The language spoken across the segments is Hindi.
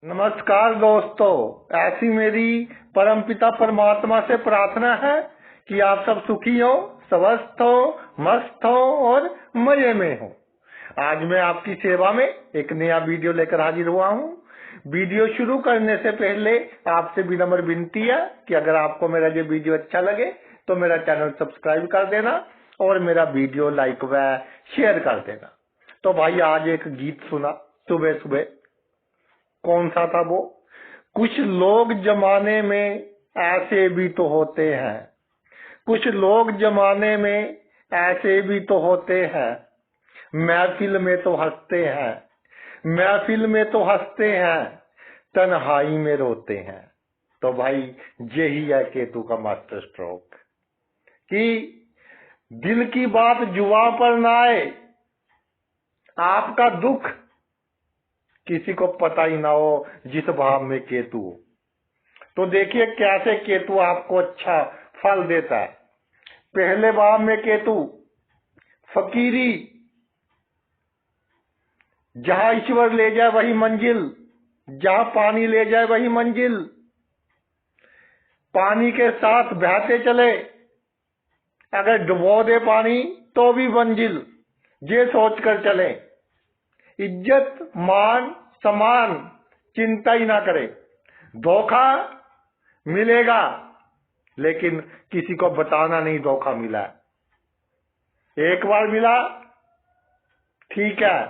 नमस्कार दोस्तों, ऐसी मेरी परमपिता परमात्मा से प्रार्थना है कि आप सब सुखी हो, स्वस्थ हो, मस्त हो और मजे में हो। आज मैं आपकी सेवा में एक नया वीडियो लेकर हाजिर हुआ हूँ। वीडियो शुरू करने से पहले आपसे विनम्र विनती है कि अगर आपको मेरा ये वीडियो अच्छा लगे तो मेरा चैनल सब्सक्राइब कर देना और मेरा वीडियो लाइक व शेयर कर देना। तो भाई, आज एक गीत सुना सुबह सुबह। कौन सा था वो? कुछ लोग जमाने में ऐसे भी तो होते हैं, कुछ लोग जमाने में ऐसे भी तो होते हैं, महफिल में तो हंसते हैं, महफिल में तो हंसते हैं, तन्हाई में रोते हैं। तो भाई, यही है केतु का मास्टर स्ट्रोक कि दिल की बात जुबां पर ना आए, आपका दुख किसी को पता ही ना हो जिस भाव में केतु हो। तो देखिए कैसे केतु आपको अच्छा फल देता है। पहले भाव में केतु फकीरी, जहां ईश्वर ले जाए वही मंजिल, जहां पानी ले जाए वही मंजिल, पानी के साथ बहते चले, अगर डुबो दे पानी तो भी मंजिल, ये सोच कर चले। इज्जत मान सम्मान चिंता ही ना करे। धोखा मिलेगा लेकिन किसी को बताना नहीं धोखा मिला है। एक बार मिला ठीक है,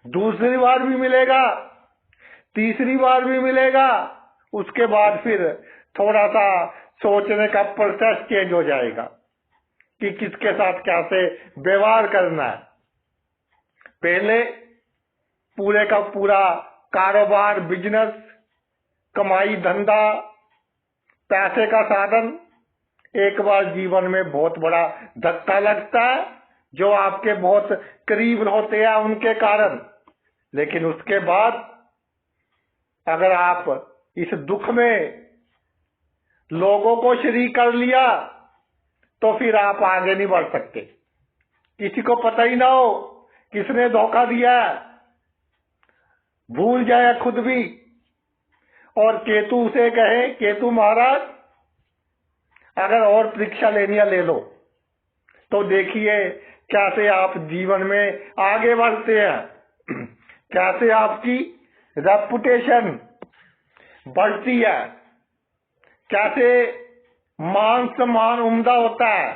दूसरी बार भी मिलेगा, तीसरी बार भी मिलेगा, उसके बाद फिर थोड़ा सा सोचने का प्रोसेस चेंज हो जाएगा कि किसके साथ कैसे व्यवहार करना है। पहले पूरे का पूरा कारोबार, बिजनेस, कमाई, धंधा, पैसे का साधन एक बार जीवन में बहुत बड़ा धक्का लगता है, जो आपके बहुत करीब होते हैं उनके कारण। लेकिन उसके बाद अगर आप इस दुख में लोगों को शरीक कर लिया तो फिर आप आगे नहीं बढ़ सकते। किसी को पता ही ना हो किसने धोखा दिया, भूल जाए खुद भी। और केतु से कहे, केतु महाराज अगर और परीक्षा लेनी है ले लो। तो देखिए कैसे आप जीवन में आगे बढ़ते हैं, कैसे आपकी रेपुटेशन बढ़ती है, कैसे मान सम्मान उम्दा होता है,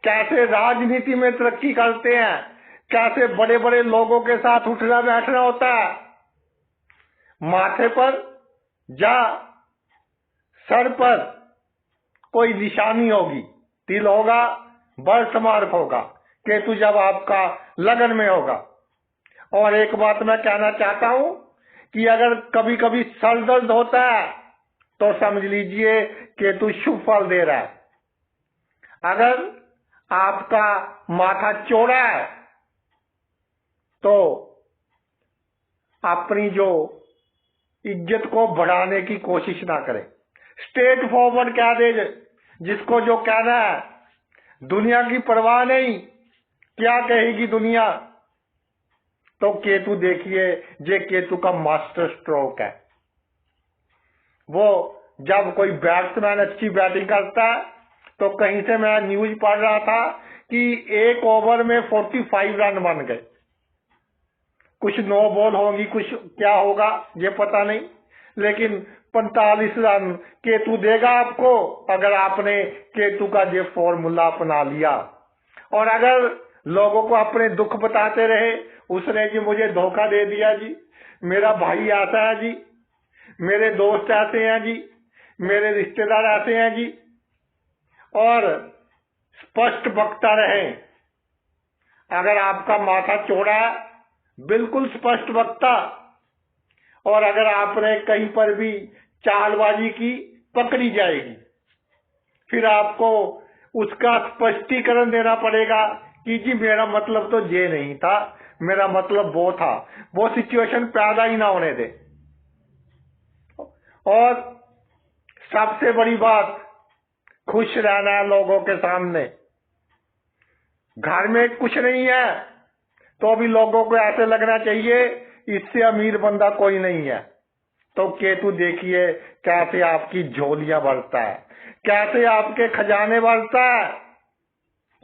कैसे राजनीति में तरक्की करते हैं, कैसे बड़े बड़े लोगों के साथ उठना बैठना होता है। माथे पर या सर पर कोई निशानी होगी, तिल होगा, बर्थ मार्क होगा, केतु जब आपका लगन में होगा। और एक बात मैं कहना चाहता हूं कि अगर कभी कभी सर दर्द होता है तो समझ लीजिए केतु शुभ फल दे रहा है। अगर आपका माथा चौड़ा है तो अपनी जो इज्जत को बढ़ाने की कोशिश ना करें, स्ट्रेट फॉरवर्ड कह दे जिसको जो कहना है, दुनिया की परवाह नहीं क्या कहेगी दुनिया। तो केतु देखिए, ये केतु का मास्टर स्ट्रोक है। वो जब कोई बैट्समैन अच्छी बैटिंग करता है तो कहीं से मैं न्यूज पढ़ रहा था कि एक ओवर में 45 रन बन गए। कुछ नो बॉल होगी, कुछ क्या होगा ये पता नहीं, लेकिन 45 रन केतु देगा आपको अगर आपने केतु का ये फॉर्मूला अपना लिया। और अगर लोगों को अपने दुख बताते रहे, उसने जी मुझे धोखा दे दिया जी, मेरा भाई ऐसा है जी, मेरे दोस्त ऐसे हैं जी, मेरे रिश्तेदार ऐसे हैं जी, और स्पष्ट वक्ता रहे। अगर आपका माथा चौड़ा है, बिल्कुल स्पष्ट वक्ता, और अगर आपने कहीं पर भी चालबाजी की पकड़ी जाएगी, फिर आपको उसका स्पष्टीकरण देना पड़ेगा कि जी मेरा मतलब तो ये नहीं था, मेरा मतलब वो था। वो सिचुएशन पैदा ही ना होने दे। और सबसे बड़ी बात, खुश रहना है लोगों के सामने। घर में कुछ नहीं है तो भी लोगों को ऐसे लगना चाहिए इससे अमीर बंदा कोई नहीं है। तो केतु देखिए कैसे आपकी झोलियां भरता है, कैसे आपके खजाने भरता है,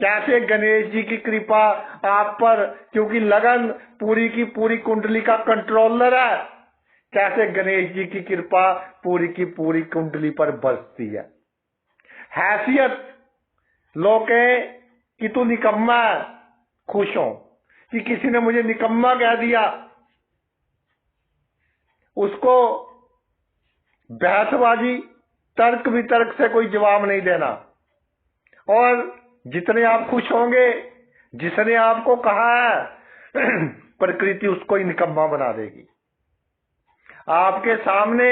कैसे गणेश जी की कृपा आप पर, क्योंकि लगन पूरी की पूरी कुंडली का कंट्रोलर है, कैसे गणेश जी की कृपा पूरी की पूरी कुंडली पर बरसती है। हैसियत लोग कहे कि तू निकम्मा है, खुश हो कि किसी ने मुझे निकम्मा कह दिया, उसको बहसबाजी तर्क वितर्क से कोई जवाब नहीं देना। और जितने आप खुश होंगे, जिसने आपको कहा है प्रकृति उसको ही निकम्मा बना देगी। आपके सामने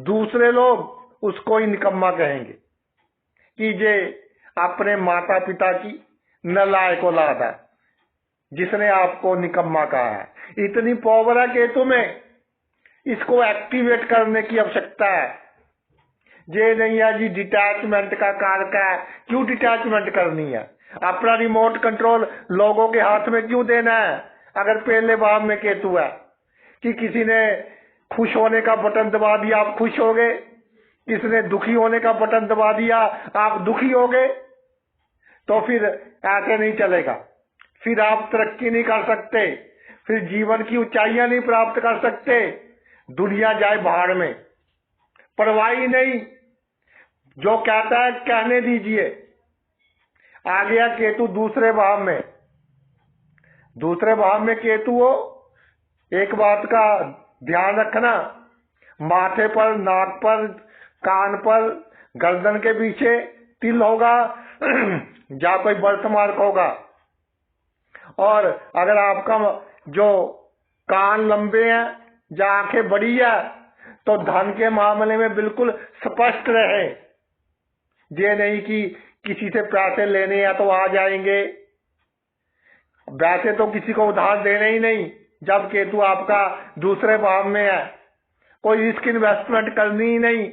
दूसरे लोग उसको ही निकम्मा कहेंगे कि ये अपने माता पिता की नालायक औलाद है, जिसने आपको निकम्मा कहा है। इतनी पावर है केतु में, इसको एक्टिवेट करने की आवश्यकता है। ये नहीं है जी डिटैचमेंट का कारक है, क्यों डिटैचमेंट करनी है? अपना रिमोट कंट्रोल लोगों के हाथ में क्यों देना है? अगर पहले भाव में केतु है कि किसी ने खुश होने का बटन दबा दिया आप खुश हो गए, किसने दुखी होने का बटन दबा दिया आप दुखी हो गए, तो फिर ऐसे नहीं चलेगा। फिर आप तरक्की नहीं कर सकते, फिर जीवन की ऊंचाइयां नहीं प्राप्त कर सकते। दुनिया जाए बाहर में, परवाही नहीं, जो कहता है कहने दीजिए। आ गया केतु दूसरे भाव में। दूसरे भाव में केतु हो, एक बात का ध्यान रखना, माथे पर, नाक पर, कान पर, गर्दन के पीछे तिल होगा या कोई बर्थ मार्क होगा। और अगर आपका जो कान लंबे हैं या आंखें बड़ी है तो धन के मामले में बिल्कुल स्पष्ट रहे। ये नहीं कि किसी से पैसे लेने हैं तो आ जाएंगे, वैसे तो किसी को उधार देने ही नहीं जब केतु आपका दूसरे भाव में है। कोई रिस्क इन्वेस्टमेंट करनी ही नहीं।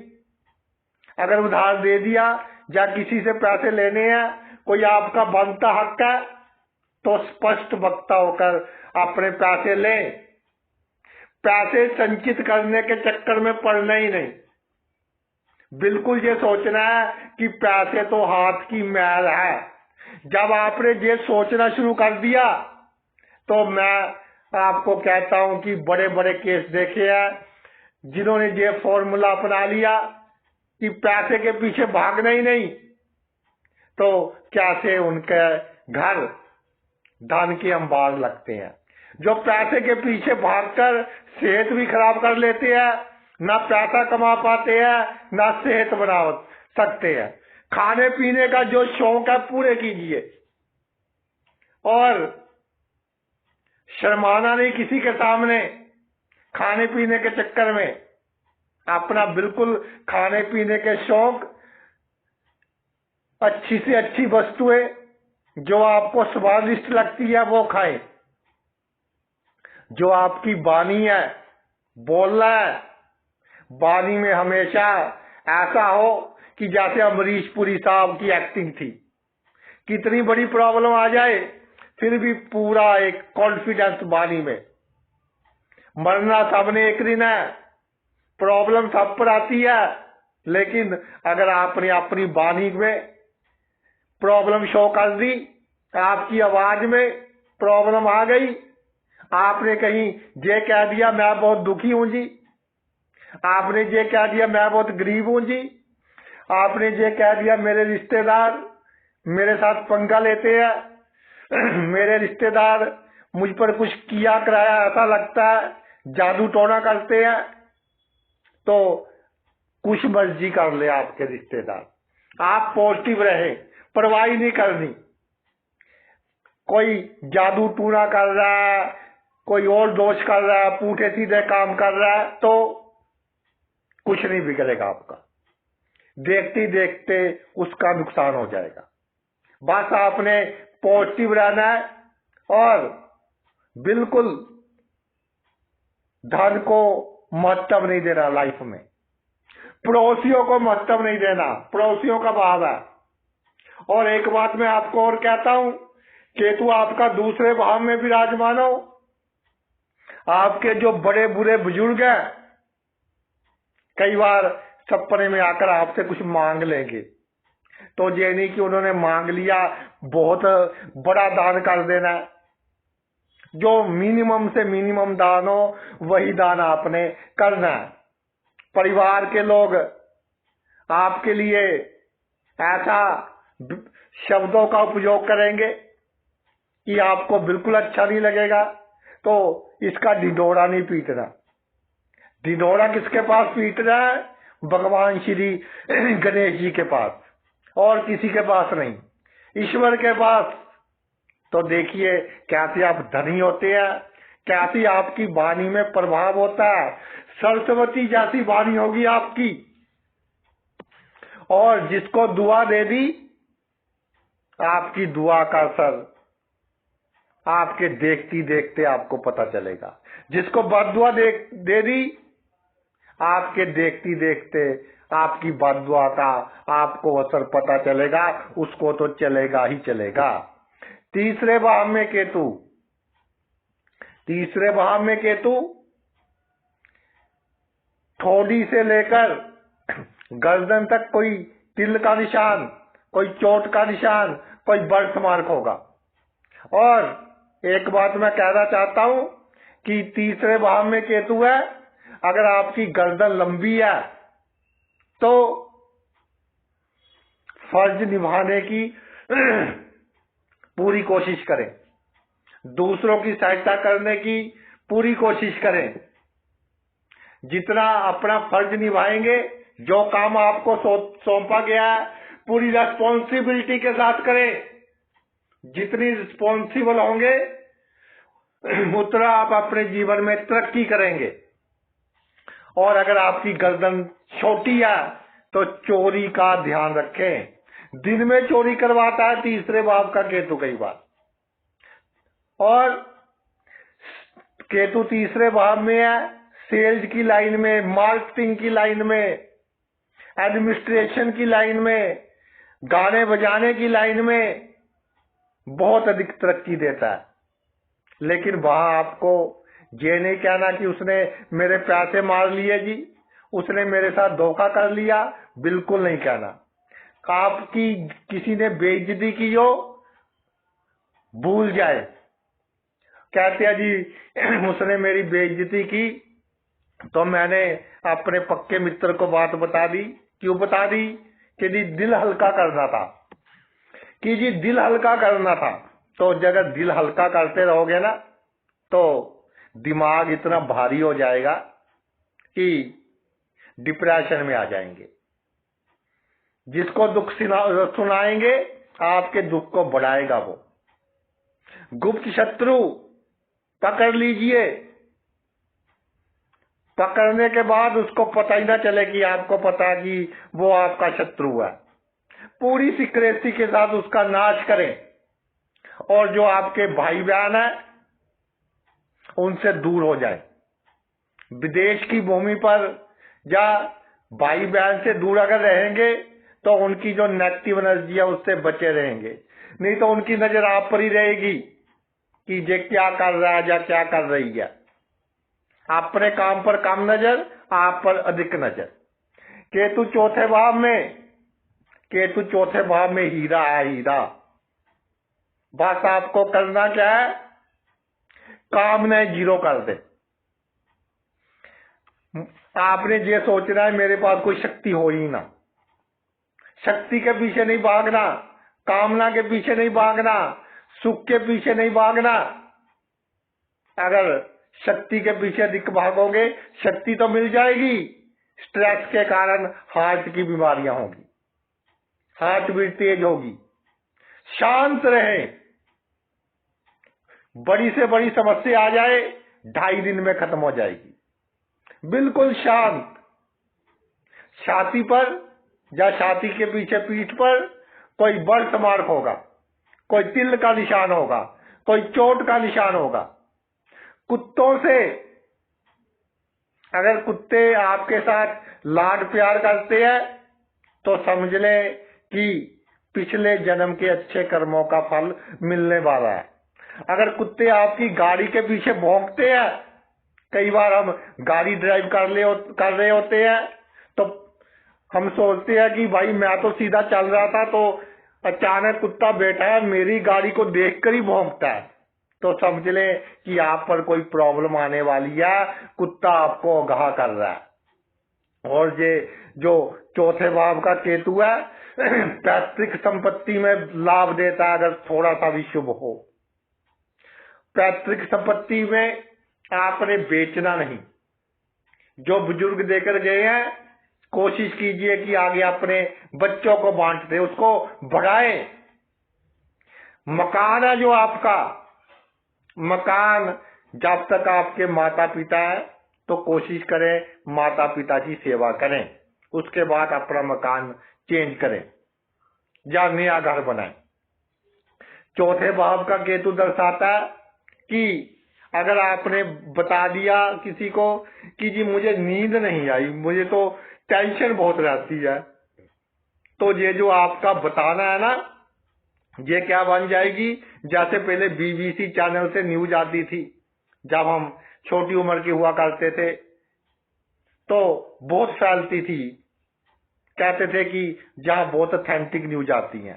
अगर उधार दे दिया या किसी से पैसे लेने हैं, कोई आपका बनता हक है, तो स्पष्ट वक्ता होकर अपने पैसे लें। पैसे संचित करने के चक्कर में पड़ना ही नहीं। बिल्कुल ये सोचना है कि पैसे तो हाथ की मैल है। जब आपने ये सोचना शुरू कर दिया तो मैं आपको कहता हूं कि बड़े बड़े केस देखे हैं जिन्होंने ये फॉर्मूला अपना लिया कि पैसे के पीछे भागना ही नहीं, तो कैसे उनके घर धन के अंबार लगते हैं। जो पैसे के पीछे भागकर सेहत भी खराब कर लेते हैं, ना पैसा कमा पाते हैं ना सेहत बना सकते हैं। खाने पीने का जो शौक है पूरे कीजिए, और शर्माना नहीं किसी के सामने। खाने पीने के चक्कर में अपना बिल्कुल खाने पीने के शौक, अच्छी से अच्छी वस्तुएं जो आपको स्वादिष्ट लगती है वो खाएं। जो आपकी वाणी है, बोलना है, वाणी में हमेशा ऐसा हो कि जैसे अमरीश पुरी साहब की एक्टिंग थी। कितनी बड़ी प्रॉब्लम आ जाए फिर भी पूरा एक कॉन्फिडेंस वाणी में। मरना सबने एक दिन है, प्रॉब्लम सब पर आती है, लेकिन अगर आपने अपनी वाणी में प्रॉब्लम शो कर दी, आपकी आवाज में प्रॉब्लम आ गई, आपने कहीं ये कह दिया मैं बहुत दुखी हूं जी, आपने ये कह दिया मैं बहुत गरीब हूं जी, आपने ये कह दिया मेरे रिश्तेदार मेरे साथ पंगा लेते हैं, मेरे रिश्तेदार मुझ पर कुछ किया कराया ऐसा लगता है, जादू टोना करते हैं, तो कुछ मर्जी कर ले आपके रिश्तेदार। आप पॉजिटिव रहे, परवाही नहीं करनी। कोई जादू टूना कर रहा है, कोई और दोष कर रहा है, पुठे सीधे काम कर रहा है, तो कुछ नहीं बिगड़ेगा आपका। देखते देखते उसका नुकसान हो जाएगा। बस आपने पॉजिटिव रहना है और बिल्कुल धन को महत्व नहीं देना लाइफ में। पड़ोसियों को महत्व नहीं देना, पड़ोसियों का भाव है। और एक बात मैं आपको और कहता हूं, केतु आपका दूसरे भाव में विराजमान हो, आपके जो बड़े बुरे बुजुर्ग हैं कई बार सपने में आकर आपसे कुछ मांग लेंगे, तो ये नहीं कि उन्होंने मांग लिया बहुत बड़ा दान कर देना है। जो मिनिमम से मिनिमम दान हो वही दान आपने करना है। परिवार के लोग आपके लिए ऐसा शब्दों का उपयोग करेंगे कि आपको बिल्कुल अच्छा नहीं लगेगा, तो इसका ढिंढोरा नहीं पीटना। ढिंढोरा किसके पास पीटना है? भगवान श्री गणेश जी के पास, और किसी के पास नहीं, ईश्वर के पास। तो देखिए कैसे आप धनी होते हैं, कैसी आपकी वाणी में प्रभाव होता है। सरस्वती जैसी वाणी होगी आपकी, और जिसको दुआ दे दी, आपकी दुआ का असर आपके देखती देखते आपको पता चलेगा। जिसको बददुआ दे दी, आपके देखती देखते आपकी बददुआ का आपको असर पता चलेगा, उसको तो चलेगा ही चलेगा। तीसरे भाव में केतु, तीसरे भाव में केतु ठोड़ी से लेकर गर्दन तक कोई तिल का निशान, कोई चोट का निशान, कोई बर्थ मार्क होगा। और एक बात मैं कहना चाहता हूं कि तीसरे भाव में केतु है, अगर आपकी गर्दन लंबी है तो फर्ज निभाने की पूरी कोशिश करें, दूसरों की सहायता करने की पूरी कोशिश करें। जितना अपना फर्ज निभाएंगे, जो काम आपको सौंपा गया है पूरी रेस्पॉन्सिबिलिटी के साथ करें। जितनी रिस्पॉन्सिबल होंगे उतना आप अपने जीवन में तरक्की करेंगे। और अगर आपकी गर्दन छोटी है तो चोरी का ध्यान रखें। दिन में चोरी करवाता है तीसरे भाव का केतु कई बार। और केतु तीसरे भाव में है सेल्स की लाइन में, मार्केटिंग की लाइन में, एडमिनिस्ट्रेशन की लाइन में, गाने बजाने की लाइन में बहुत अधिक तरक्की देता है। लेकिन वहां आपको ये नहीं कहना कि उसने मेरे पैसे मार लिए जी, उसने मेरे साथ धोखा कर लिया, बिल्कुल नहीं कहना। आपकी किसी ने बेइज्जती की हो, भूल जाए। कहते हैं जी उसने मेरी बेइज्जती की तो मैंने अपने पक्के मित्र को बात बता दी। क्यों बता दी? कि जी दिल हल्का करना था, कि जी दिल हल्का करना था। तो अगर दिल हल्का करते रहोगे ना तो दिमाग इतना भारी हो जाएगा कि डिप्रेशन में आ जाएंगे। जिसको दुख सुनाएंगे आपके दुख को बढ़ाएगा वो। गुप्त शत्रु पकड़ लीजिए, पकड़ने के बाद उसको पता ही ना चले कि आपको पता कि वो आपका शत्रु है। पूरी सिक्रेसी के साथ उसका नाश करें। और जो आपके भाई बहन है उनसे दूर हो जाए। विदेश की भूमि पर या भाई बहन से दूर अगर रहेंगे तो उनकी जो नेगेटिव एनर्जी है उससे बचे रहेंगे। नहीं तो उनकी नजर आप पर ही रहेगी कि ये क्या कर रहा है या क्या कर रही है। अपने काम पर कम नजर, आप पर अधिक नजर। केतु चौथे भाव में, केतु चौथे भाव में हीरा है, हीरा। बस आपको करना क्या है? कामना जीरो कर दे। आपने ये सोचना है मेरे पास कोई शक्ति हो ही ना। शक्ति के पीछे नहीं भागना, कामना के पीछे नहीं भागना, सुख के पीछे नहीं भागना। अगर शक्ति के पीछे अधिक भागोगे, शक्ति तो मिल जाएगी, स्ट्रेस के कारण हार्ट की बीमारियां होगी, हार्ट बीट तेज होगी। शांत रहे। बड़ी से बड़ी समस्या आ जाए 2.5 दिन में खत्म हो जाएगी। बिल्कुल शांत। छाती पर या छाती के पीछे पीठ पर कोई बर्थ मार्क होगा, कोई तिल का निशान होगा, कोई चोट का निशान होगा। कुत्तों से, अगर कुत्ते आपके साथ लाड प्यार करते हैं तो समझ ले कि पिछले जन्म के अच्छे कर्मों का फल मिलने वाला है। अगर कुत्ते आपकी गाड़ी के पीछे भौंकते हैं, कई बार हम गाड़ी ड्राइव कर रहे होते हैं हम सोचते हैं कि भाई मैं तो सीधा चल रहा था तो अचानक कुत्ता बैठा है, मेरी गाड़ी को देखकर ही भौंकता है, तो समझ ले कि आप पर कोई प्रॉब्लम आने वाली है, कुत्ता आपको आगाह कर रहा है। और ये जो चौथे भाव का केतु है पैतृक संपत्ति में लाभ देता है अगर थोड़ा सा भी शुभ हो। पैतृक संपत्ति में आपने बेचना नहीं, जो बुजुर्ग देकर गए हैं कोशिश कीजिए कि आगे अपने बच्चों को बांट दे, उसको बढ़ाएं। मकान है जो आपका, मकान जब तक आपके माता पिता है तो कोशिश करें माता पिता की सेवा करें, उसके बाद अपना मकान चेंज करें या नया घर बनाएं। चौथे भाव का केतु दर्शाता है कि अगर आपने बता दिया किसी को कि जी मुझे नींद नहीं आई, मुझे तो टेंशन बहुत रहती है, तो ये जो आपका बताना है ना, ये क्या बन जाएगी, जैसे पहले बीबीसी चैनल से न्यूज आती थी जब हम छोटी उम्र के हुआ करते थे, तो बहुत फैलती थी, कहते थे कि जहां बहुत ऑथेंटिक न्यूज आती है,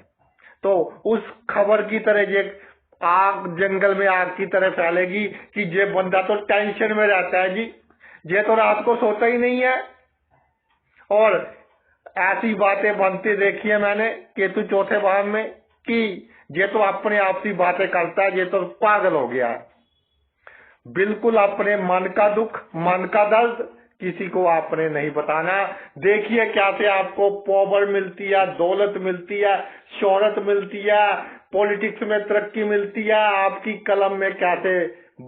तो उस खबर की तरह ये आग जंगल में आग की तरह फैलेगी कि ये बंदा तो टेंशन में रहता है जी, ये तो रात को सोता ही नहीं है। और ऐसी बातें बनती देखी है मैंने केतु चौथे भाव में कि ये तो अपने आप ही बातें करता है, ये तो पागल हो गया है। बिल्कुल अपने मन का दुख, मन का दर्द किसी को आपने नहीं बताना। देखिए कैसे आपको पावर मिलती है, दौलत मिलती है, शोहरत मिलती है, पॉलिटिक्स में तरक्की मिलती है, आपकी कलम में कैसे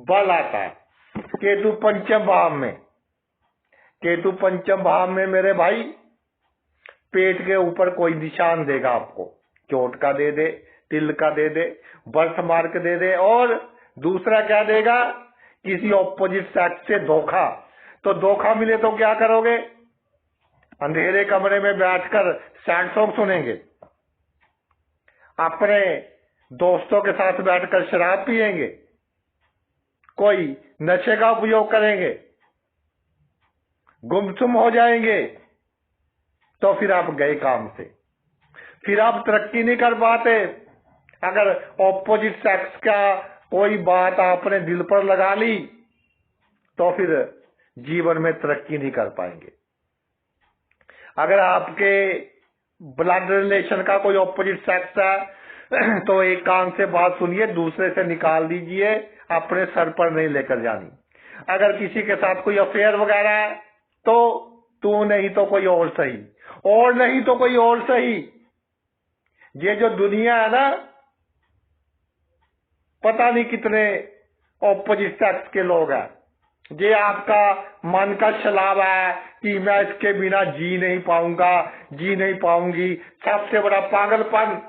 बल आता है। केतु पंचम भाव में, केतु पंचम भाव में मेरे भाई पेट के ऊपर कोई निशान देगा आपको, चोट का दे दे, तिल का दे दे, बर्थ मार्क दे दे, और दूसरा क्या देगा, किसी ऑपोजिट सेक्स से धोखा। तो धोखा मिले तो क्या करोगे, अंधेरे कमरे में बैठकर सैड सॉन्ग सुनेंगे, अपने दोस्तों के साथ बैठकर शराब पिएंगे, कोई नशे का उपयोग करेंगे, गुमसुम हो जाएंगे, तो फिर आप गए काम से, फिर आप तरक्की नहीं कर पाते। अगर ऑपोजिट सेक्स का कोई बात आपने दिल पर लगा ली तो फिर जीवन में तरक्की नहीं कर पाएंगे। अगर आपके ब्लड रिलेशन का कोई ऑपोजिट सेक्स है तो एक कान से बात सुनिए, दूसरे से निकाल दीजिए, अपने सर पर नहीं लेकर जानी। अगर किसी के साथ कोई अफेयर वगैरह है तो तू नहीं तो कोई और सही, और नहीं तो कोई और सही। ये जो दुनिया है ना, पता नहीं कितने ऑपोजिट सेक्स के लोग हैं। ये आपका मन का छलावा है कि मैं इसके बिना जी नहीं पाऊंगा, जी नहीं पाऊंगी, सबसे बड़ा पागलपन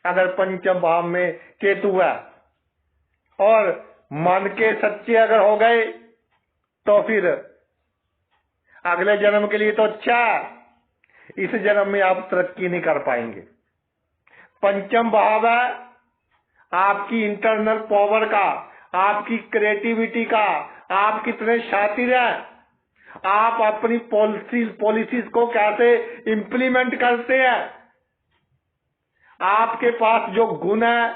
अगर पंचम भाव में केतु है। और मन के सच्चे अगर हो गए तो फिर अगले जन्म के लिए तो अच्छा, इस जन्म में आप तरक्की नहीं कर पाएंगे। पंचम भाव है आपकी इंटरनल पावर का, आपकी क्रिएटिविटी का, आप कितने शातिर हैं, आप अपनी पॉलिसीज को कैसे इंप्लीमेंट करते हैं, आपके पास जो गुण है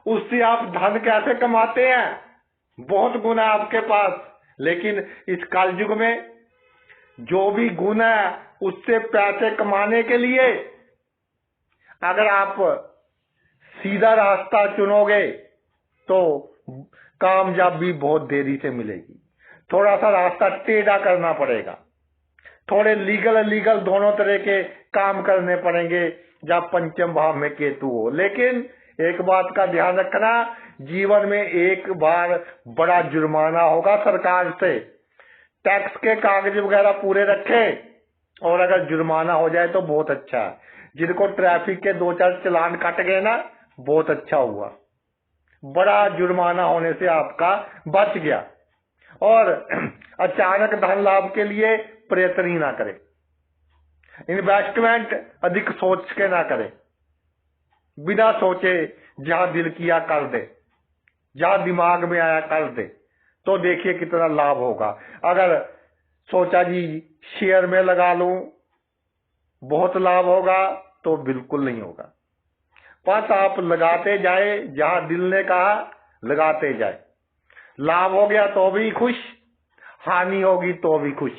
उससे आप धन कैसे कमाते हैं, बहुत गुण है आपके पास। लेकिन इस कलयुग में जो भी गुण है उससे पैसे कमाने के लिए अगर आप सीधा रास्ता चुनोगे तो कामयाबी बहुत देरी से मिलेगी। थोड़ा सा रास्ता टेढ़ा करना पड़ेगा, थोड़े लीगल दोनों तरह के काम करने पड़ेंगे जब पंचम भाव में केतु हो। लेकिन एक बात का ध्यान रखना, जीवन में एक बार बड़ा जुर्माना होगा सरकार से, टैक्स के कागज वगैरह पूरे रखें, और अगर जुर्माना हो जाए तो बहुत अच्छा है। जिनको ट्रैफिक के 2-4 चालान कट गए ना, बहुत अच्छा हुआ, बड़ा जुर्माना होने से आपका बच गया। और अचानक धन लाभ के लिए प्रयत्न ही ना करें, इन्वेस्टमेंट अधिक सोच के ना करें, बिना सोचे जहां दिल किया कर दे, जहां दिमाग में आया कर दे, तो देखिए कितना लाभ होगा। अगर सोचा जी शेयर में लगा लूं, बहुत लाभ होगा तो बिल्कुल नहीं होगा। बस आप लगाते जाए, जहां दिल ने कहा लगाते जाए। लाभ हो गया तो भी खुश, हानि होगी तो भी खुश।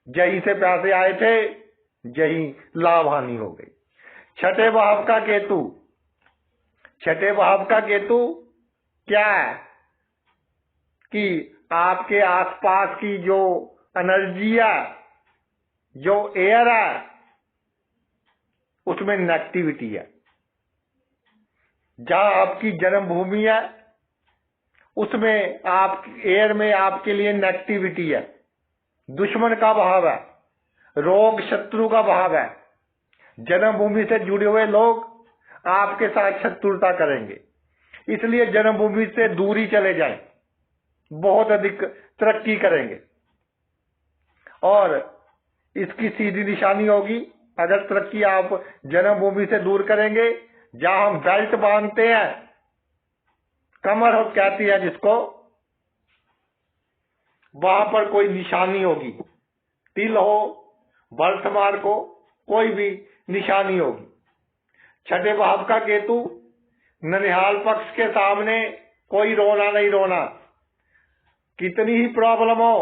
जहीं से पैसे आए थे यही लाभ हानि हो गई। छठे भाव का केतु, छठे भाव का केतु क्या है कि आपके आसपास की जो एनर्जी है, जो एयर है, उसमें नेगेटिविटी है। जहां आपकी जन्मभूमि है उसमें आप एयर में आपके लिए नेगेटिविटी है, दुश्मन का भाव है, रोग शत्रु का भाव है। जन्मभूमि से जुड़े हुए लोग आपके साथ शत्रुता करेंगे, इसलिए जन्मभूमि से दूरी चले जाएं, बहुत अधिक तरक्की करेंगे। और इसकी सीधी निशानी होगी, अगर तरक्की आप जन्मभूमि से दूर करेंगे, जहां हम बेल्ट बांधते हैं, कमर हो कहती है जिसको, वहां पर कोई निशानी होगी, तिल हो, बर्थमार्क हो, कोई भी निशानी होगी। छठे भाव का केतु ननिहाल पक्ष के सामने कोई रोना नहीं रोना, कितनी ही प्रॉब्लम हो,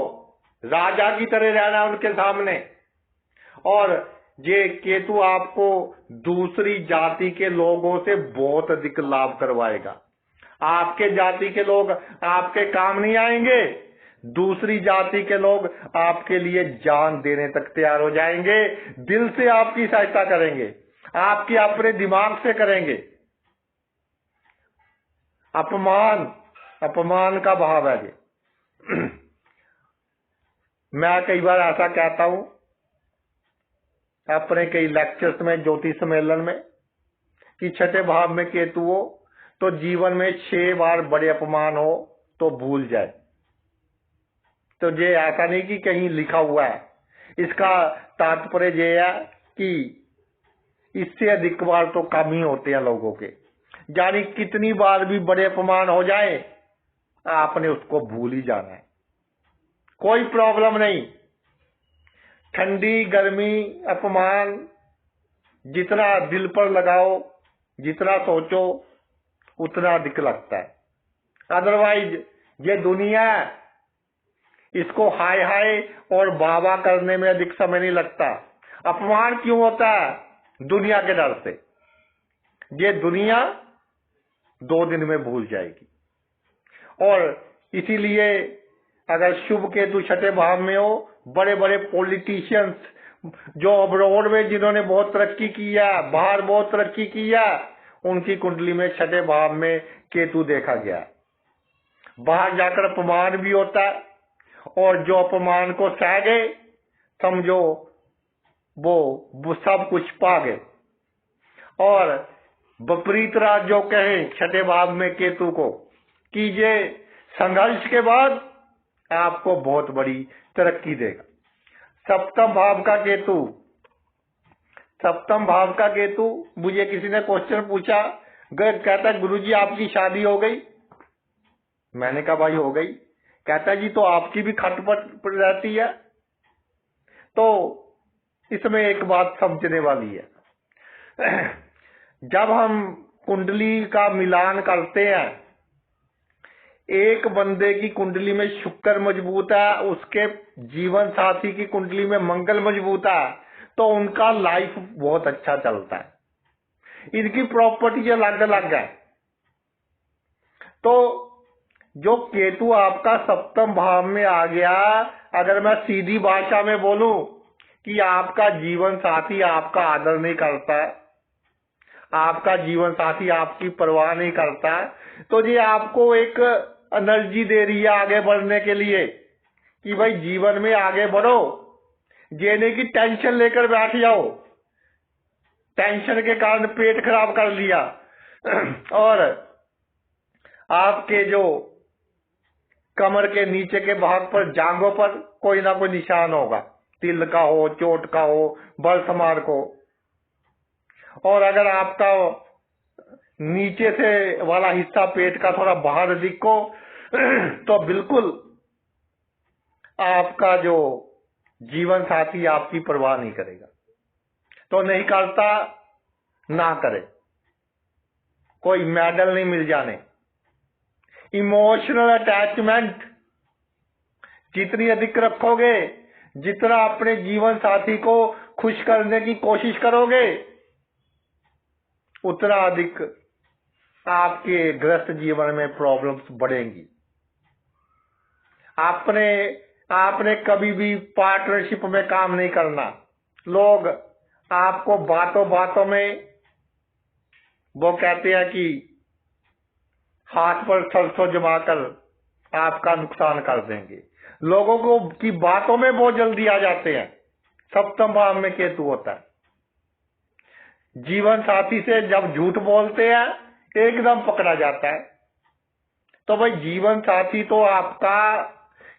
राजा की तरह रहना उनके सामने। और ये केतु आपको दूसरी जाति के लोगों से बहुत अधिक लाभ करवाएगा। आपके जाति के लोग आपके काम नहीं आएंगे, दूसरी जाति के लोग आपके लिए जान देने तक तैयार हो जाएंगे, दिल से आपकी सहायता करेंगे, आपके अपने दिमाग से करेंगे। अपमान, अपमान का भाव है ये। मैं कई बार ऐसा कहता हूं अपने कई लेक्चर्स में, ज्योतिष सम्मेलन में, कि छठे भाव में केतु हो तो जीवन में 6 बार बड़े अपमान हो तो भूल जाए। तो ये ऐसा नहीं कि कहीं लिखा हुआ है, इसका तात्पर्य ये है कि इससे अधिक बार तो कम ही होते हैं लोगों के। यानी कितनी बार भी बड़े अपमान हो जाए, आपने उसको भूल ही जाना है, कोई प्रॉब्लम नहीं। ठंडी गर्मी अपमान जितना दिल पर लगाओ, जितना सोचो, उतना अधिक लगता है। अदरवाइज ये दुनिया, इसको हाय हाय और बाबा करने में अधिक समय नहीं लगता। अपमान क्यों होता है? दुनिया के डर से। ये दुनिया 2 दिन में भूल जाएगी। और इसीलिए अगर शुभ केतु छठे भाव में हो, बड़े बड़े पॉलिटिशियंस जो अब्रॉड में जिन्होंने बहुत तरक्की किया, बाहर बहुत तरक्की किया, उनकी कुंडली में छठे भाव में केतु देखा गया। बाहर जाकर अपमान भी होता है, और जो अपमान को सह गए, समझो वो सब कुछ पा गए। और विपरीत राज जो कहे छठे भाव में केतु को, कीजिए, संघर्ष के बाद आपको बहुत बड़ी तरक्की देगा। सप्तम भाव का केतु, सप्तम भाव का केतु, मुझे किसी ने क्वेश्चन पूछा, कहता गुरुजी आपकी शादी हो गई? मैंने कहा भाई हो गई। कहता जी तो आपकी भी खटपट रहती है। तो इसमें एक बात समझने वाली है, जब हम कुंडली का मिलान करते हैं, एक बंदे की कुंडली में शुक्र मजबूत है, उसके जीवन साथी की कुंडली में मंगल मजबूत है, तो उनका लाइफ बहुत अच्छा चलता है। इनकी प्रॉपर्टी अलग अलग है। तो जो केतु आपका सप्तम भाव में आ गया, अगर मैं सीधी भाषा में बोलूं कि आपका जीवन साथी आपका आदर नहीं करता, आपका जीवन साथी आपकी परवाह नहीं करता, तो ये आपको एक एनर्जी दे रही है आगे बढ़ने के लिए कि भाई जीवन में आगे बढ़ो। ये नहीं कि टेंशन लेकर बैठ जाओ, टेंशन के कारण पेट खराब कर लिया और आपके जो कमर के नीचे के भाग पर, जांघों पर कोई ना कोई निशान होगा, तिल का हो, चोट का हो, बर्थमार्क हो। और अगर आपका नीचे से वाला हिस्सा पेट का थोड़ा बाहर दिखो तो बिल्कुल आपका जो जीवन साथी आपकी परवाह नहीं करेगा। तो नहीं करता, ना करे, कोई मेडल नहीं मिल जाने। इमोशनल अटैचमेंट जितनी अधिक रखोगे, जितना अपने जीवन साथी को खुश करने की कोशिश करोगे, उतना अधिक आपके गृहस्थ जीवन में प्रॉब्लम्स बढ़ेंगी। आपने कभी भी पार्टनरशिप में काम नहीं करना। लोग आपको बातों बातों में वो कहते हैं कि हाथ पर सरसों जमाकर आपका नुकसान कर देंगे। लोगों को की बातों में बहुत जल्दी आ जाते हैं। सप्तम भाव में केतु होता है। जीवन साथी से जब झूठ बोलते हैं एकदम पकड़ा जाता है। तो भाई जीवन साथी तो आपका,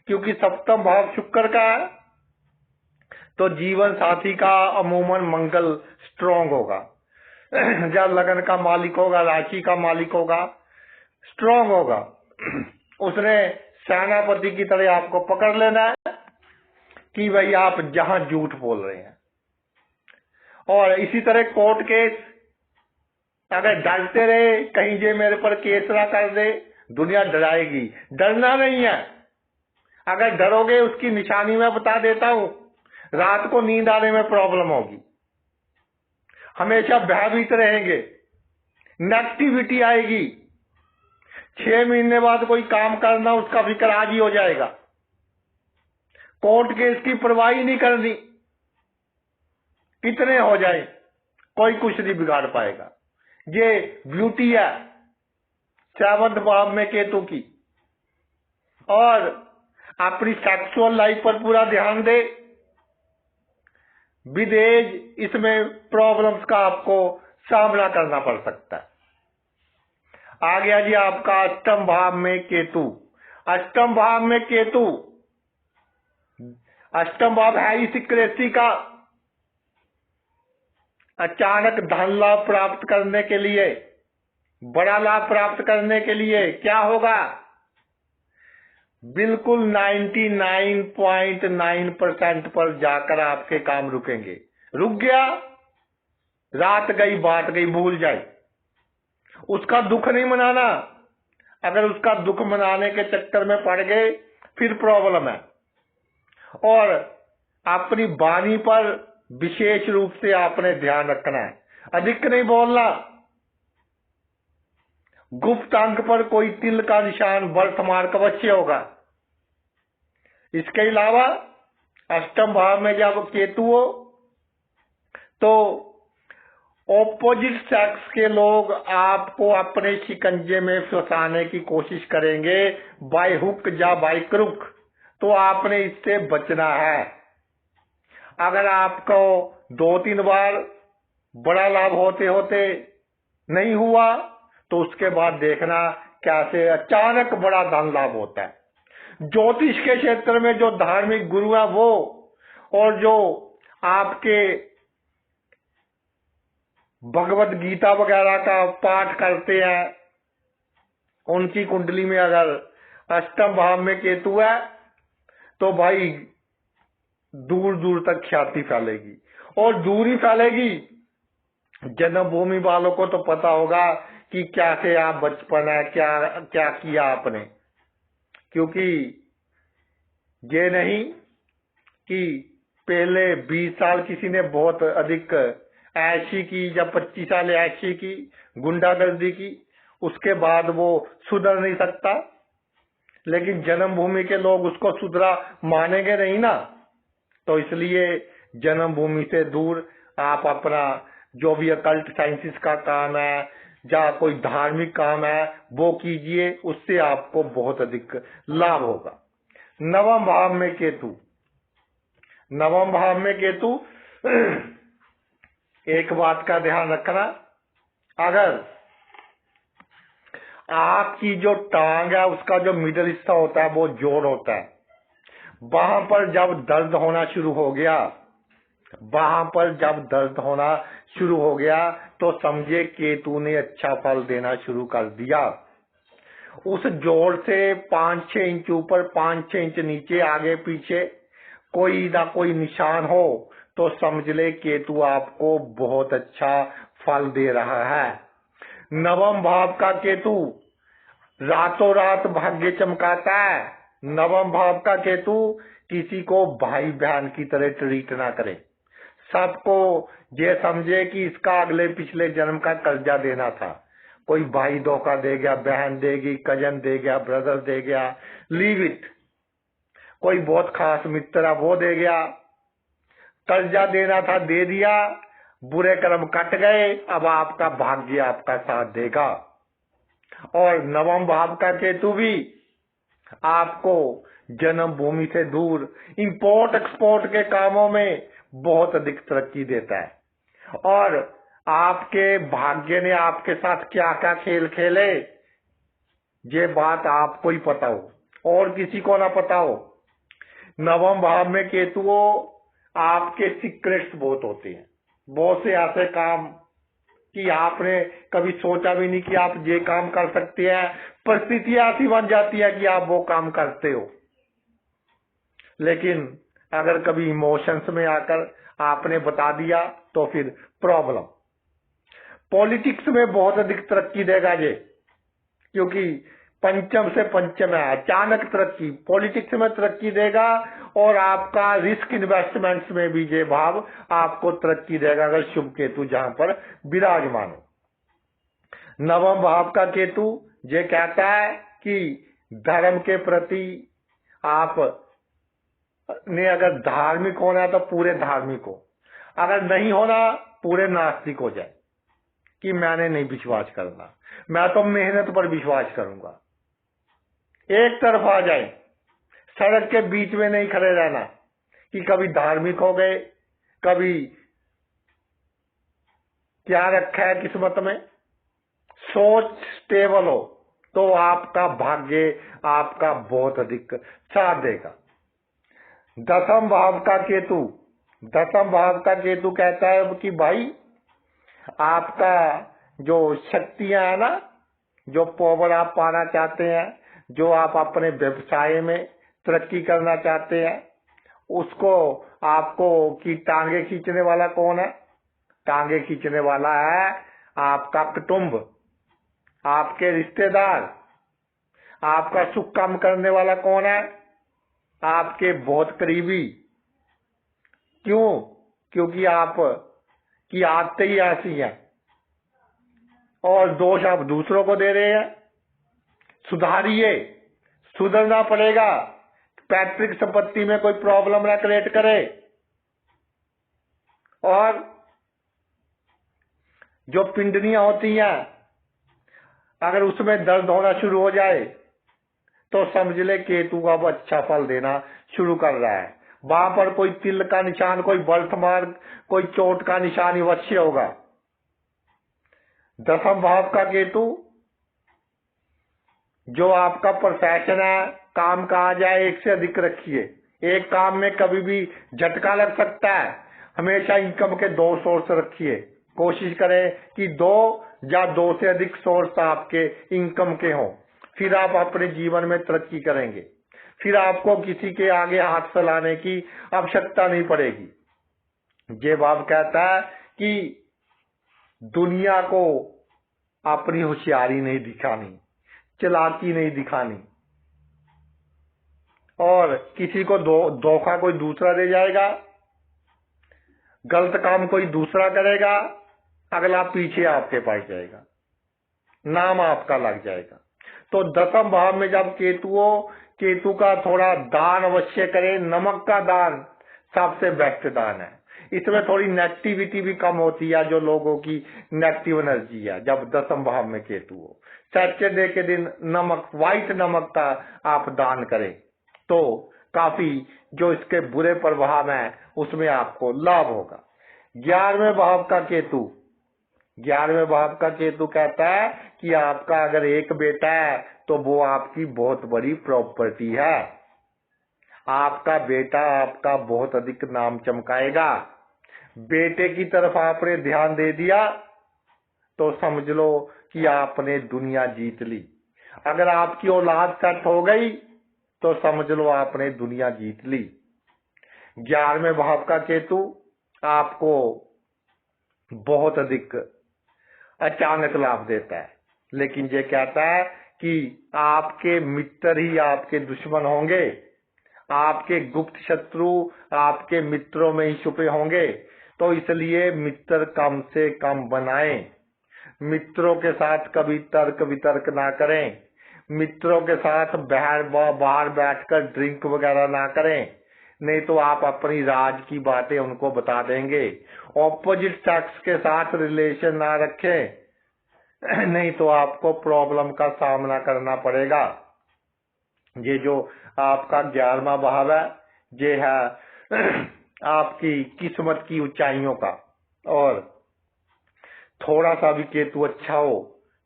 क्योंकि सप्तम भाव शुक्र का है, तो जीवन साथी का अमूमन मंगल स्ट्रांग होगा। जब लगन का मालिक होगा, राशि का मालिक होगा, स्ट्रांग होगा। उसने सेनापति की तरह आपको पकड़ लेना है कि भाई आप जहां झूठ बोल रहे हैं। और इसी तरह कोर्ट केस, अगर डरते रहे कहीं जे मेरे पर केस ना कर दे, दुनिया डराएगी। डरना नहीं है। अगर डरोगे, उसकी निशानी मैं बता देता हूं, रात को नींद आने में प्रॉब्लम होगी, हमेशा भयभीत रहेंगे, नेगेटिविटी आएगी। 6 महीने बाद कोई काम करना, उसका फिक्र आज ही हो जाएगा। कोर्ट केस की परवाह नहीं करनी, कितने हो जाए, कोई कुछ नहीं बिगाड़ पाएगा। ये ब्यूटी है 7वें भाव में केतु की। और अपनी सेक्सुअल लाइफ पर पूरा ध्यान दे। विद एज इसमें प्रॉब्लम्स का आपको सामना करना पड़ सकता है। आ गया जी आपका अष्टम भाव में केतु। अष्टम भाव में केतु, अष्टम भाव है ही सिक्रेसी का। अचानक धन लाभ प्राप्त करने के लिए, बड़ा लाभ प्राप्त करने के लिए क्या होगा? बिल्कुल 99.9% पर जाकर आपके काम रुकेंगे। रुक गया, रात गई बात गई, भूल जाए। उसका दुख नहीं मनाना। अगर उसका दुख मनाने के चक्कर में पड़ गए फिर प्रॉब्लम है। और अपनी वाणी पर विशेष रूप से आपने ध्यान रखना है, अधिक नहीं बोलना। गुप्त अंग पर कोई तिल का निशान, बर्थ मार्क अवश्य होगा। इसके अलावा अष्टम भाव में जब केतु हो तो ऑपोजिट सेक्स के लोग आपको अपने शिकंजे में फंसाने की कोशिश करेंगे, बाय हुक या बाय क्रुक। तो आपने इससे बचना है। अगर आपको 2-3 बार बड़ा लाभ होते होते नहीं हुआ तो उसके बाद देखना कैसे अचानक बड़ा धन लाभ होता है। ज्योतिष के क्षेत्र में जो धार्मिक गुरु है वो, और जो आपके भगवत गीता वगैरह का पाठ करते हैं, उनकी कुंडली में अगर अष्टम भाव में केतु है तो भाई दूर दूर तक ख्याति फैलेगी। और दूरी फैलेगी। जन्मभूमि वालों को तो पता होगा कि कैसे आप बचपन है, क्या क्या किया आपने। क्योंकि ये नहीं कि पहले 20 साल किसी ने बहुत अधिक ऐशी की या 25 साल ऐशी की, गुंडागर्दी की, उसके बाद वो सुधर नहीं सकता। लेकिन जन्मभूमि के लोग उसको सुधरा मानेंगे नहीं ना। तो इसलिए जन्मभूमि से दूर आप अपना जो भी अकल्ट साइंसेस का काम है या कोई धार्मिक काम है वो कीजिए, उससे आपको बहुत अधिक लाभ होगा। नवम भाव में केतु, नवम भाव में केतु एक बात का ध्यान रखना, अगर आपकी जो टांग है उसका जो मिडल हिस्सा होता है वो जोड़ होता है, वहां पर जब दर्द होना शुरू हो गया, वहां पर जब दर्द होना शुरू हो गया तो समझे केतु ने अच्छा फल देना शुरू कर दिया। उस जोड़ से 5-6 इंच ऊपर, 5-6 इंच नीचे, आगे पीछे कोई ना कोई निशान हो, तो समझ ले केतु आपको बहुत अच्छा फल दे रहा है। नवम भाव का केतु रातों रात भाग्य चमकाता है। नवम भाव का केतु किसी को भाई बहन की तरह ट्रीट ना करे, सबको ये समझे कि इसका अगले पिछले जन्म का कर्जा देना था। कोई भाई धोखा दे गया, बहन देगी, कजन दे गया, ब्रदर दे गया, लीव इट। कोई बहुत खास मित्र है वो दे गया, कर्जा देना था दे दिया, बुरे कर्म कट गए, अब आपका भाग्य आपका साथ देगा। और नवम भाव का केतु भी आपको जन्मभूमि से दूर इंपोर्ट एक्सपोर्ट के कामों में बहुत अधिक तरक्की देता है। और आपके भाग्य ने आपके साथ क्या क्या खेल खेले ये बात आपको ही पता हो और किसी को ना पता हो। नवम भाव में केतु हो, आपके सीक्रेट्स बहुत होते हैं, बहुत से ऐसे काम कि आपने कभी सोचा भी नहीं कि आप ये काम कर सकते हैं, परिस्थितियां ऐसी बन जाती है कि आप वो काम करते हो। लेकिन अगर कभी इमोशंस में आकर आपने बता दिया तो फिर प्रॉब्लम। पॉलिटिक्स में बहुत अधिक तरक्की देगा ये, क्योंकि पंचम से पंचम है, अचानक तरक्की, पॉलिटिक्स में तरक्की देगा। और आपका रिस्क इन्वेस्टमेंट्स में भी ये भाव आपको तरक्की देगा अगर शुभ केतु जहां पर विराजमान हो। नवम भाव का केतु ये कहता है कि धर्म के प्रति आप ने अगर धार्मिक होना है तो पूरे धार्मिक हो, अगर नहीं होना पूरे नास्तिक हो जाए कि मैंने नहीं विश्वास करना, मैं तो मेहनत पर विश्वास करूंगा। एक तरफ आ जाए, सड़क के बीच में नहीं खड़े रहना कि कभी धार्मिक हो गए, कभी क्या रखा है किस्मत में। सोच स्टेबल हो तो आपका भाग्य आपका बहुत अधिक साथ देगा। दसम भाव का केतु, दसम भाव का केतु कहता है कि भाई आपका जो शक्तियां है ना, जो पावर आप पाना चाहते हैं, जो आप अपने व्यवसाय में तरक्की करना चाहते हैं, उसको आपको की टांगे खींचने वाला कौन है? टांगे खींचने वाला है आपका कुटुंब, आपके रिश्तेदार। आपका सुख कम करने वाला कौन है? आपके बहुत करीबी। क्यों? क्योंकि आप की आदतें ही ऐसी हैं और दोष आप दूसरों को दे रहे हैं। सुधारिए, सुधरना पड़ेगा, पैतृक संपत्ति में कोई प्रॉब्लम ना क्रिएट करे। और जो पिंडनियां होती हैं अगर उसमें दर्द होना शुरू हो जाए तो समझ ले केतु अब अच्छा फल देना शुरू कर रहा है। वहां पर कोई तिल का निशान, कोई बर्थ मार्क, कोई चोट का निशान अवश्य होगा। दसम भाव का केतु जो आपका प्रोफेशन है, काम का आ जाए एक से अधिक रखिए। एक काम में कभी भी झटका लग सकता है, हमेशा इनकम के 2 सोर्स रखिए। कोशिश करें कि 2 या 2 से अधिक सोर्स आपके इनकम के हों, फिर आप अपने जीवन में तरक्की करेंगे। फिर आपको किसी के आगे हाथ फैलाने की आवश्यकता नहीं पड़ेगी। ये भाव कहता है कि दुनिया को अपनी होशियारी नहीं दिखानी, चालाकी नहीं दिखानी, और किसी को धोखा कोई दूसरा दे जाएगा, गलत काम कोई दूसरा करेगा, अगला पीछे आपके पास जाएगा, नाम आपका लग जाएगा। तो दसम भाव में जब केतु हो, केतु का थोड़ा दान अवश्य करें। नमक का दान सबसे बेस्ट दान है। इसमें थोड़ी नेगेटिविटी भी कम होती है, जो लोगों की नेगेटिव एनर्जी है। जब दसम भाव में केतु हो, सैटरडे के दिन नमक, व्हाइट नमक का आप दान करें तो काफी जो इसके बुरे प्रभाव हैं उसमें आपको लाभ होगा। 11वें भाव का केतु, 11वें भाव का केतु कहता है कि आपका अगर एक बेटा है तो वो आपकी बहुत बड़ी प्रॉपर्टी है। आपका बेटा आपका बहुत अधिक नाम चमकाएगा। बेटे की तरफ आपने ध्यान दे दिया तो समझ लो कि आपने दुनिया जीत ली। अगर आपकी औलाद सेट हो गई तो समझ लो आपने दुनिया जीत ली। 11वें भाव का केतु आपको बहुत अधिक अचानक लाभ देता है, लेकिन ये कहता है कि आपके मित्र ही आपके दुश्मन होंगे, आपके गुप्त शत्रु आपके मित्रों में ही छुपे होंगे। तो इसलिए मित्र कम से कम बनाएं, मित्रों के साथ कभी तर्क वितर्क ना करें, मित्रों के साथ बाहर बैठकर ड्रिंक वगैरह ना करें, नहीं तो आप अपनी राज की बातें उनको बता देंगे। ऑपोजिट सेक्स के साथ रिलेशन ना रखें, नहीं तो आपको प्रॉब्लम का सामना करना पड़ेगा। ये जो आपका 11वां भाव है, ये है आपकी किस्मत की ऊंचाइयों का, और थोड़ा सा भी केतु अच्छा हो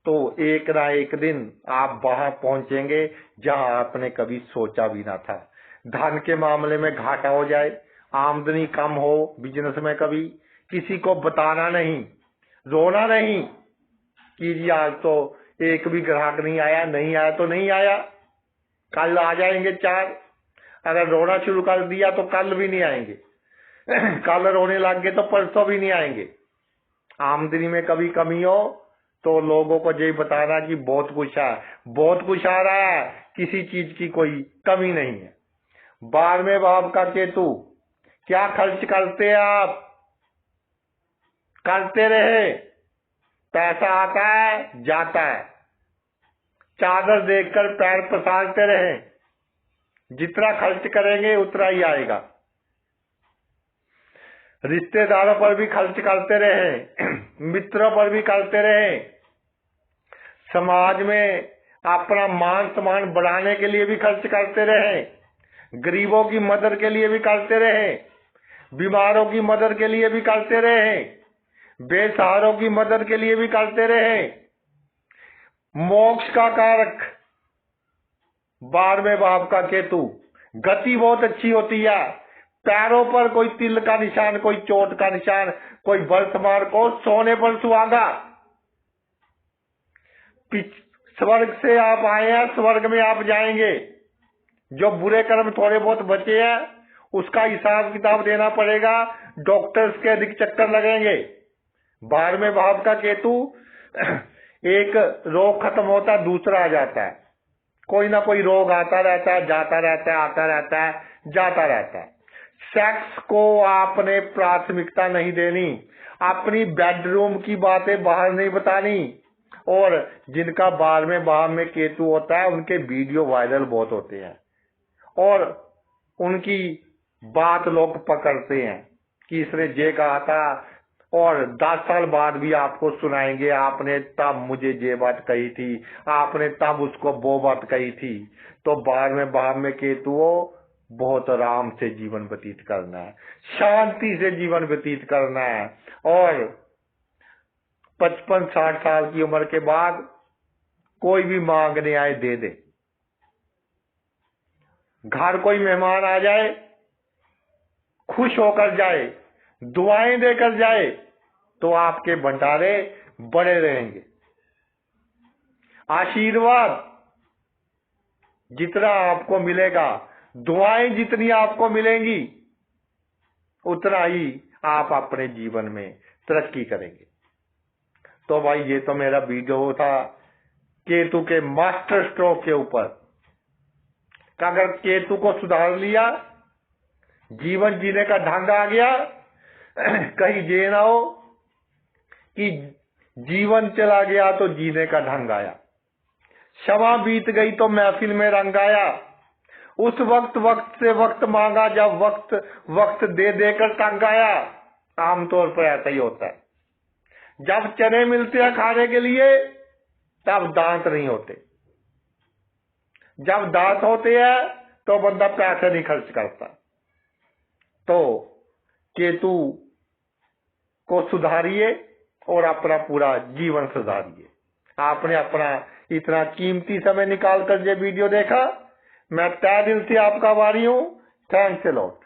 तो एक ना एक दिन आप वहां पहुंचेंगे जहां आपने कभी सोचा भी ना था। धन के मामले में घाटा हो जाए, आमदनी कम हो बिजनेस में, कभी किसी को बताना नहीं, रोना नहीं कि जी आज तो एक भी ग्राहक नहीं आया, नहीं आया तो नहीं आया, कल आ जाएंगे 4। अगर रोना शुरू कर दिया तो कल भी नहीं आएंगे, कल रोने लग गए तो परसों भी नहीं आएंगे। आमदनी में कभी कमी हो तो लोगों को यही बताना कि बहुत कुछ आ रहा है, किसी चीज की कोई कमी नहीं है। 12वें भाव का केतु, क्या खर्च करते हैं आप? करते रहे, पैसा आता है जाता है, चादर देखकर पैर पसारते रहे, जितना खर्च करेंगे उतना ही आएगा। रिश्तेदारों पर भी खर्च करते रहे, मित्रों पर भी करते रहे, समाज में अपना मान सम्मान बढ़ाने के लिए भी खर्च करते रहे, गरीबों की मदद के लिए भी करते रहे, बीमारों की मदद के लिए भी करते रहे, बेसहारों की मदद के लिए भी करते रहे। मोक्ष का कारक 12वें भाव का केतु, गति बहुत अच्छी होती है, पैरों पर कोई तिल का निशान, कोई चोट का निशान, कोई वर्तमान को सोने पर सुहागा। स्वर्ग से आप आए हैं, स्वर्ग में आप जाएंगे। जो बुरे कर्म थोड़े बहुत बचे हैं उसका हिसाब किताब देना पड़ेगा, डॉक्टर्स के अधिक चक्कर लगेंगे। 12वें भाव का केतु, एक रोग खत्म होता है दूसरा आ जाता है, कोई ना कोई रोग आता रहता है, जाता रहता है, आता रहता है, जाता रहता है। सेक्स को आपने प्राथमिकता नहीं देनी, अपनी बेडरूम की बातें बाहर नहीं बतानी, और जिनका 12वें भाव में केतु होता है उनके वीडियो वायरल बहुत होते हैं और उनकी बात लोग पकड़ते हैं कि इसने ये कहा था, और 10 साल बाद भी आपको सुनाएंगे आपने तब मुझे ये बात कही थी, आपने तब उसको वो बात कही थी। तो 12वें भाव में केतु हो, बहुत आराम से जीवन व्यतीत करना है, शांति से जीवन व्यतीत करना है, और 55-60 साल की उम्र के बाद कोई भी मांगने आए दे दे। घर कोई मेहमान आ जाए, खुश होकर जाए, दुआएं देकर जाए, तो आपके भंडारे बड़े रहेंगे। आशीर्वाद जितना आपको मिलेगा, दुआएं जितनी आपको मिलेंगी, उतना ही आप अपने जीवन में तरक्की करेंगे। तो भाई ये तो मेरा वीडियो था केतु के मास्टर स्ट्रोक के ऊपर। अगर केतु को सुधार लिया, जीवन जीने का ढंग आ गया, कहीं ये ना हो कि जीवन चला गया तो जीने का ढंग आया, क्षमा बीत गई तो महफिल में रंग आया। उस वक्त से वक्त मांगा जब वक्त दे देकर तंग आया। आमतौर पर ऐसा ही होता है, जब चने मिलते हैं खाने के लिए तब दांत नहीं होते, जब दांत होते हैं तो बंदा पैसे नहीं खर्च करता। तो केतु को सुधारिए और अपना पूरा जीवन सुधारिए। आपने अपना इतना कीमती समय निकाल कर ये वीडियो देखा, मैं तहे दिल से आपका आभारी हूं। Thanks a lot.